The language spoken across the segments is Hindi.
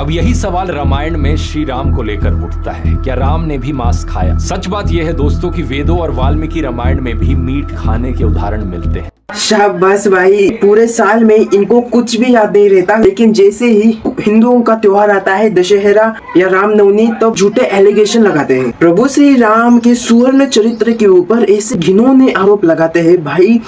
अब यही सवाल रामायण में श्री राम को लेकर उठता है, क्या राम ने भी मांस खाया? सच बात यह है दोस्तों कि वेदों और वाल्मीकि रामायण में भी मीट खाने के उदाहरण मिलते हैं। शाबाश भाई, पूरे साल में इनको कुछ भी याद नहीं रहता, लेकिन जैसे ही हिंदुओं का त्योहार आता है दशहरा या रामनवमी तो झूठे एलिगेशन लगाते हैं। प्रभु श्री राम के सुवर्ण चरित्र के ऊपर ऐसे घिनौने आरोप लगाते हैं भाई,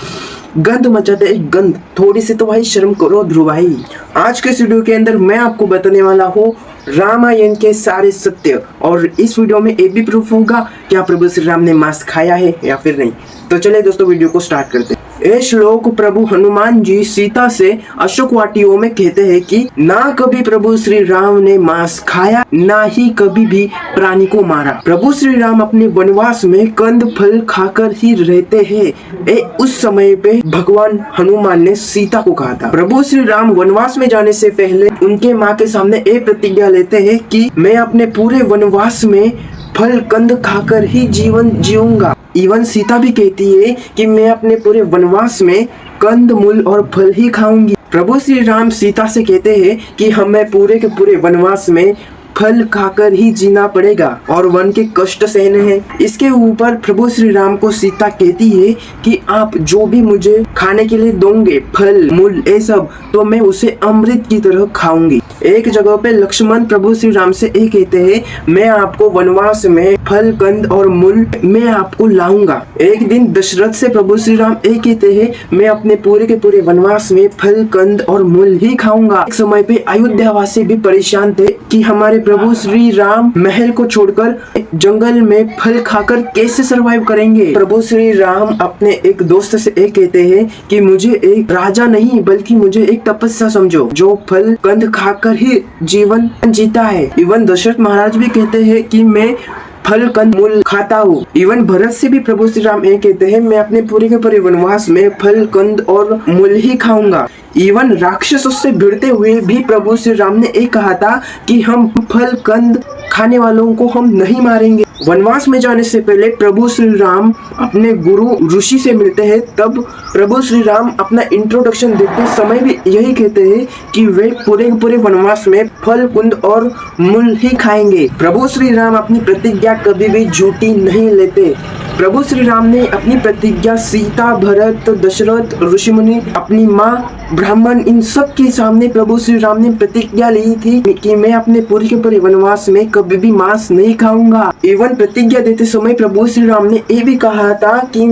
गंद मचाते हैं गंद। थोड़ी सी तो भाई शर्म करो ध्रुव भाई। आज के वीडियो के अंदर मैं आपको बताने वाला हूँ रामायण के सारे सत्य, और इस वीडियो में ये भी प्रूफ होगा क्या प्रभु श्री राम ने मांस खाया है या फिर नहीं। तो चलिए दोस्तों वीडियो को स्टार्ट करते हैं। ये श्लोक प्रभु हनुमान जी सीता से अशोक वाटियों में कहते हैं कि ना कभी प्रभु श्री राम ने मांस खाया, ना ही कभी भी प्राणी को मारा। प्रभु श्री राम अपने वनवास में कंद फल खाकर ही रहते हैं। उस समय पे भगवान हनुमान ने सीता को कहा था। प्रभु श्री राम वनवास में जाने से पहले उनके माँ के सामने एक प्रतिज्ञा लेते हैं कि मैं अपने पूरे वनवास में फल कंद खाकर ही जीवन जीऊंगा। इवन सीता भी कहती है कि मैं अपने पूरे वनवास में कंद मूल और फल ही खाऊंगी। प्रभु श्री राम सीता से कहते हैं कि हमें पूरे के पूरे वनवास में फल खाकर ही जीना पड़ेगा और वन के कष्ट सहने हैं। इसके ऊपर प्रभु श्री राम को सीता कहती है कि आप जो भी मुझे खाने के लिए दोगे, फल मूल ये सब, तो मैं उसे अमृत की तरह खाऊंगी। एक जगह पे लक्ष्मण प्रभु श्री राम से ये कहते हैं मैं आपको वनवास में फल कंद और मूल मैं आपको लाऊंगा। एक दिन दशरथ से प्रभु श्री राम ये कहते हैं मैं अपने पूरे के पूरे वनवास में फल कंद और मूल ही खाऊंगा। एक समय पे अयोध्यावासी भी परेशान थे कि हमारे प्रभु श्री राम महल को छोड़कर जंगल में फल खाकर कैसे सरवाइव करेंगे। प्रभु श्री राम अपने एक दोस्त से एक कहते हैं कि मुझे एक राजा नहीं बल्कि मुझे एक तपस्या समझो जो फल कंद खाकर ही जीवन जीता है। इवन दशरथ महाराज भी कहते हैं कि मैं फल कंद मूल खाता हूँ। इवन भरत से भी प्रभु श्री राम ये कहते हैं मैं अपने पूरे के पूरे वनवास में फल कंद और मूल ही खाऊंगा। इवन राक्षसों से भिड़ते हुए भी प्रभु श्री राम ने एक कहा था कि हम फल कंद खाने वालों को हम नहीं मारेंगे। वनवास में जाने से पहले प्रभु श्री राम अपने गुरु ऋषि से मिलते हैं, तब प्रभु श्री राम अपना इंट्रोडक्शन देते समय भी यही कहते हैं कि वे पूरे पूरे वनवास में फल कुंद और मूल ही खाएंगे। प्रभु श्री राम अपनी प्रतिज्ञा कभी भी झूठी नहीं लेते। प्रभु श्री राम ने अपनी प्रतिज्ञा सीता, भरत, दशरथ, ऋषि मुनि, अपनी माँ, ब्राह्मण, इन सब के सामने प्रभु श्री राम ने प्रतिज्ञा ली थी कि मैं अपने पूरे के पूरे वनवास में कभी भी मांस नहीं खाऊंगा। एवं प्रतिज्ञा देते समय प्रभु श्री राम ने ये भी कहा था कि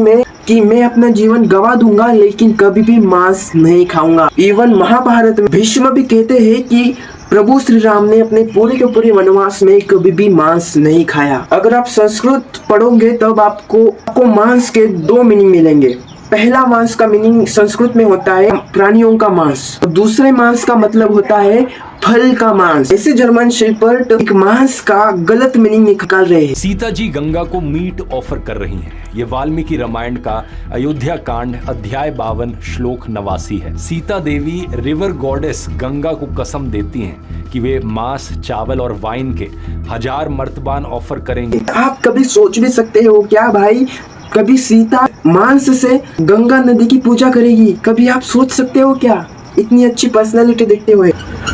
मैं अपना जीवन गवा दूंगा लेकिन कभी भी मांस नहीं खाऊंगा। इवन महाभारत में भीष्म भी कहते हैं कि प्रभु श्री राम ने अपने पूरे के पूरे वनवास में कभी भी मांस नहीं खाया। अगर आप संस्कृत पढ़ोगे तब आपको मांस के दो मीनिंग मिलेंगे। पहला मांस का मीनिंग संस्कृत में होता है प्राणियों का मांस, और दूसरे मांस का मतलब होता है फल का मांस। ऐसे जर्मन शेपर्ड एक मांस का गलत मीनिंग निकाल रहे हैं। सीता जी गंगा को मीट ऑफर कर रही हैं। ये वाल्मीकि रामायण का अयोध्या कांड अध्याय 52 श्लोक 89 है। सीता देवी रिवर गॉडेस गंगा को कसम देती हैं कि वे मांस, चावल और वाइन के 1000 मर्तबान ऑफर करेंगे। आप कभी सोच भी सकते हो क्या भाई, कभी सीता मांस से गंगा नदी की पूजा करेगी? कभी आप सोच सकते हो क्या? इतनी अच्छी पर्सनालिटी देखते हुए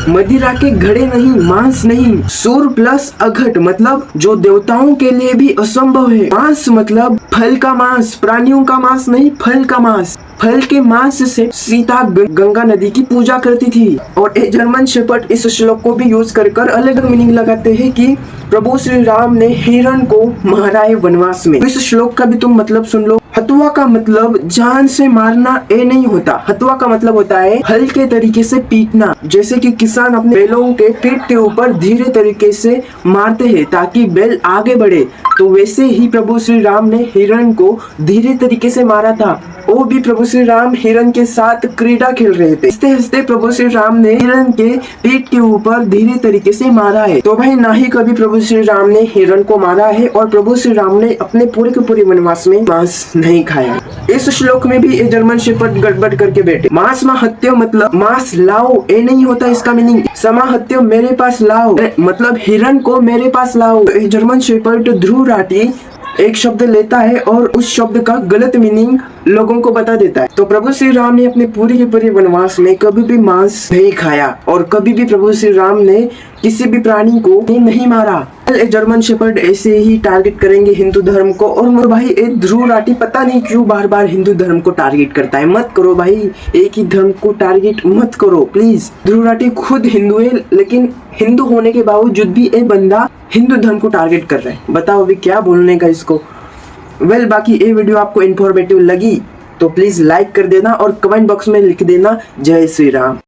मदिरा के घड़े नहीं, मांस नहीं, सूर प्लस अघट मतलब जो देवताओं के लिए भी असंभव है। मांस मतलब फल का मांस, प्राणियों का मांस नहीं, फल का मांस। फल के मांस से सीता गंगा नदी की पूजा करती थी। और एक जर्मन शेपर्ड इस श्लोक को भी यूज कर अलग अलग मीनिंग लगाते हैं कि प्रभु श्री राम ने हिरण को मारा है वनवास में। इस श्लोक का भी तुम मतलब सुन लो। हथुआ का मतलब जान से मारना ये नहीं होता। हथुआ का मतलब होता है हल्के तरीके से पीटना। जैसे कि किसान अपने बैलों के पीठ के ऊपर धीरे तरीके से मारते हैं ताकि बैल आगे बढ़े, तो वैसे ही प्रभु श्री राम ने हिरण को धीरे तरीके से मारा था। वो भी प्रभु श्री राम हिरण के साथ क्रीड़ा खेल रहे थे। हंसते हंसते प्रभु श्री राम ने हिरण के पीठ के ऊपर धीरे तरीके से मारा है। तो भाई ना ही कभी प्रभु श्री राम ने हिरण को मारा है और प्रभु श्री राम ने अपने पूरे के पूरे वनवास में मांस नहीं खाया। इस श्लोक में भी जर्मन शेपर्ड गड़बड़ करके बैठे। मांस हत्यो मतलब मांस लाओ ये नहीं होता इसका मीनिंग। हत्यो मेरे पास लाओ मतलब हिरण को मेरे पास लाओ। जर्मन शेपर्ड ध्रुव राठी एक शब्द लेता है और उस शब्द का गलत मीनिंग लोगों को बता देता है। तो प्रभु श्री राम ने अपने पूरे के पूरे वनवास में कभी भी मांस नहीं खाया और कभी भी प्रभु श्री राम ने किसी भी प्राणी को नहीं मारा। जर्मन शेपर्ड ऐसे ही टारगेट करेंगे हिंदू धर्म को। और मेरे भाई एक ध्रुव राठी पता नहीं क्यों बार बार हिंदू धर्म को टारगेट करता है। मत करो भाई, एक ही धर्म को टारगेट मत करो प्लीज। ध्रुव राठी खुद हिंदू है, लेकिन हिंदू होने के बावजूद भी एक बंदा हिंदू धर्म को टारगेट कर रहा है। बताओ अभी क्या बोलने का इसको। बाकी ये वीडियो आपको इन्फॉर्मेटिव लगी तो प्लीज लाइक कर देना और कमेंट बॉक्स में लिख देना जय श्री राम।